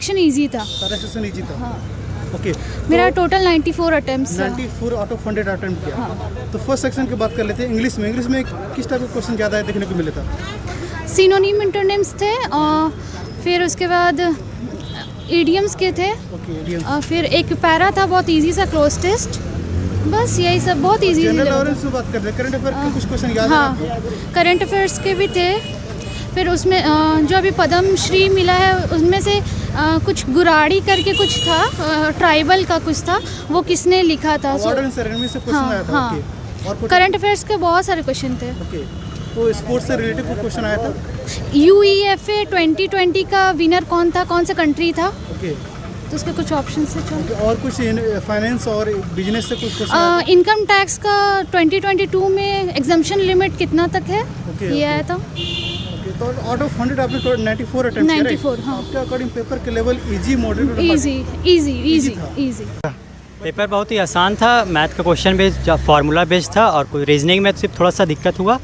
Section easy था। सारा session easy था। हाँ। ओके, मेरा टोटल 94 अटेम्प्ट्स था। 94 आउट ऑफ 100 अटेम्प्ट किया। हाँ। तो फर्स्ट सेक्शन की बात कर लेते हैं इंग्लिश में किस टाइप का क्वेश्चन ज़्यादा देखने को मिला था? सिनोनिम इंटरनेम्स थे और फिर उसके बाद इडियम्स के थे। Okay, idioms। और फिर एक पैरा था बहुत इजी सा क्लोज टेस्ट। बस यही सब बहुत इजी जनरल नॉलेज की बात करते हैं, करंट अफेयर के कुछ क्वेश्चन याद है हाँ, आपको? करंट अफेयर्स के भी थे। फिर उसमें जो अभी पद्म श्री मिला है उसमें से कुछ गुराड़ी करके कुछ था, ट्राइबल का कुछ था, वो किसने लिखा था? अवार्ड एंड सेरेमनी से क्वेश्चन हाँ, आया था। हाँ। ओके, और कुछ? करंट अफेयर्स के बहुत सारे क्वेश्चन थे। ओके, तो स्पोर्ट्स से रिलेटेड कोई क्वेश्चन आया था? UEFA 2020 का विनर कौन था, कौन सा कंट्री था? ओके, तो उसके कुछ ऑप्शन से चलो। और कुछ फाइनेंस और बिजनेस से कुछ क्वेश्चन आया था? इनकम टैक्स का 2022 में एग्जम्पशन लिमिट कितना तक है, ओके, ये आया था। ओके, तो आउट ऑफ 100 आपने 94 अटेम्प्ट किया, 94, हाँ। आपके अकॉर्डिंग पेपर के लेवल इजी, मॉडरेट? इजी था। पेपर बहुत ही आसान था। मैथ का क्वेश्चन बेस्ड, फार्मूला बेस्ड था और कोई रीजनिंग में सिर्फ थोड़ा सा दिक्कत हुआ,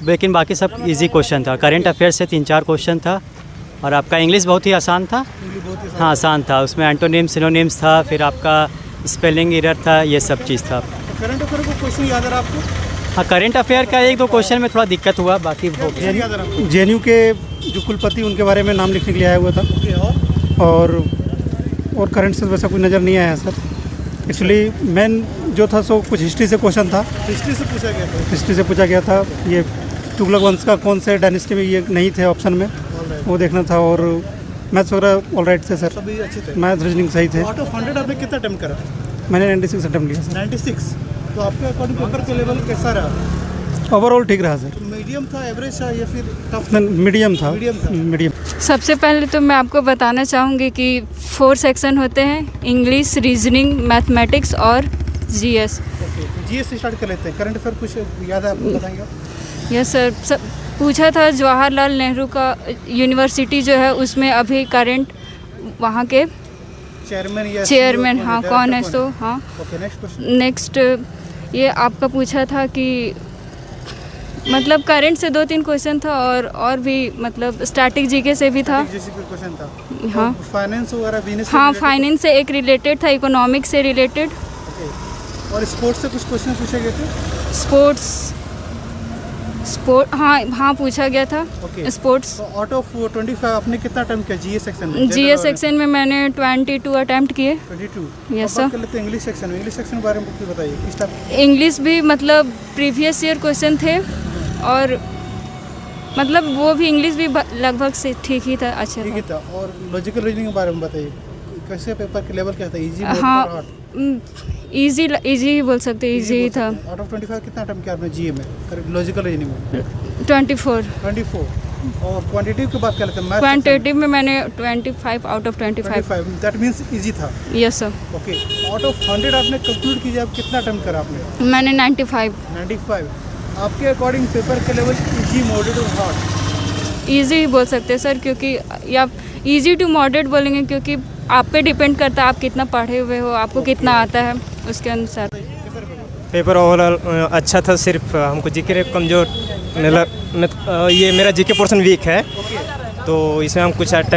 लेकिन बाकी सब इजी क्वेश्चन था। करंट अफेयर से 3-4 क्वेश्चन था और आपका इंग्लिश बहुत ही आसान था। बहुत ही हाँ, आसान था। उसमें एंटोनिम्स, सिनोनिम्स था, फिर आपका स्पेलिंग एरर था, ये सब चीज़ था। करंट अफेयर को क्वेश्चन याद है आपको? हाँ, करंट अफेयर का 1-2 क्वेश्चन में थोड़ा दिक्कत हुआ, बाकी हो गया। क्वेश्चन याद है आपको? JNU के जो कुलपति उनके बारे में नाम लिखने के लिए आया हुआ था। ओके, और करंट से वैसा कुछ नज़र नहीं आया सर। एक्चुअली मेन जो था सो कुछ हिस्ट्री से क्वेश्चन था। हिस्ट्री से पूछा गया था। हिस्ट्री से पूछा गया था। ये तुगलक वंश का कौन से डायनेस्टी में ये नहीं थे ऑप्शन में, वो देखना था। और मैथ्स वगैरह ऑल राइट थे सर। सभी अच्छे थे। मैथ रीजनिंग सही थे। आउट ऑफ 100 आपने कितना अटेम्प्ट करा? मैंने 96 अटेम्प्ट किया सर। 96। तो आपके अकॉर्डिंग पेपर का लेवल कैसा रहा? ओवरऑल ठीक रहा सर। मीडियम था, एवरेज था या फिर टफ? मीडियम था। मीडियम था। मीडियम। सबसे पहले तो मैं आपको बताना चाहूँगी कि 4 सेक्शन होते हैं, इंग्लिश, रीजनिंग, मैथमेटिक्स और GS। ओके, तो GS से स्टार्ट कर लेते हैं। करंट अफेयर कुछ याद है आपको, बताएंगे आप? यस सर, सब पूछा था जवाहरलाल नेहरू का यूनिवर्सिटी जो है उसमें अभी करंट वहाँ के चेयरमैन या चेयरमैन, हाँ, डायरेक्टर कौन है सो, हाँ। Okay, next question. नेक्स्ट ये आपका पूछा था कि मतलब करंट से 2-3 क्वेश्चन था और भी मतलब स्टैटिक जीके से भी था। जैसे कोई क्वेश्चन था? हाँ। फाइनेंस वगैरह, बिजनेस? हाँ, फाइनेंस से एक रिलेटेड था, इकोनॉमिक्स से रिलेटेड। ओके, और स्पोर्ट्स से कुछ क्वेश्चन पूछे गए थे? स्पोर्ट हाँ पूछा गया था। ओके। स्पोर्ट्स तो आउट ऑफ 25 आपने कितना अटेम्प्ट किया GS सेक्शन में? GS सेक्शन में मैंने 22 अटेम्प्ट किए। 22। Yes, अब sir. बात कर लेते हैं इंग्लिश सेक्शन में। इंग्लिश सेक्शन के बारे में कुछ बताइए, किस टाइप? इंग्लिश भी मतलब प्रीवियस ईयर क्वेश्चन थे और मतलब वो भी इंग्लिश भी लगभग से ठीक ही था, अच्छा ठीक ही था। था। और लॉजिकल रीजनिंग के बारे में बताइए, कैसे पेपर के लेवल क्या था? इजी, हाँ, इजी ही बोल सकते, इजी ही था। आउट ऑफ 25 कितना अटेम्प्ट किया आपने GA में, लॉजिकल रीजनिंग में? 24। 24। और क्वांटिटेटिव की बात कर लेते हैं। मैथ क्वांटिटेटिव में मैंने 25 out of 25। That means easy था। Yes sir. Okay, out of 100 आपने कंक्लूड कीजिए, आप कितना अटेम्प्ट करा आपने? मैंने 95। 95। आपके अकॉर्डिंग पेपर के लेवल इजी, मॉडरेट और हार्ड? इजी ही बोल सकते हैं सर, क्योंकि आप इजी टू मॉडरेट बोलेंगे क्योंकि आप पे डिपेंड करता है आप कितना पढ़े हुए हो, आपको कितना आता है उसके अनुसार। पेपर ओवरऑल अच्छा था, सिर्फ हमको जीके कमज़ोर, ये मेरा जीके पोर्शन वीक है, तो इसमें हम कुछ टाइप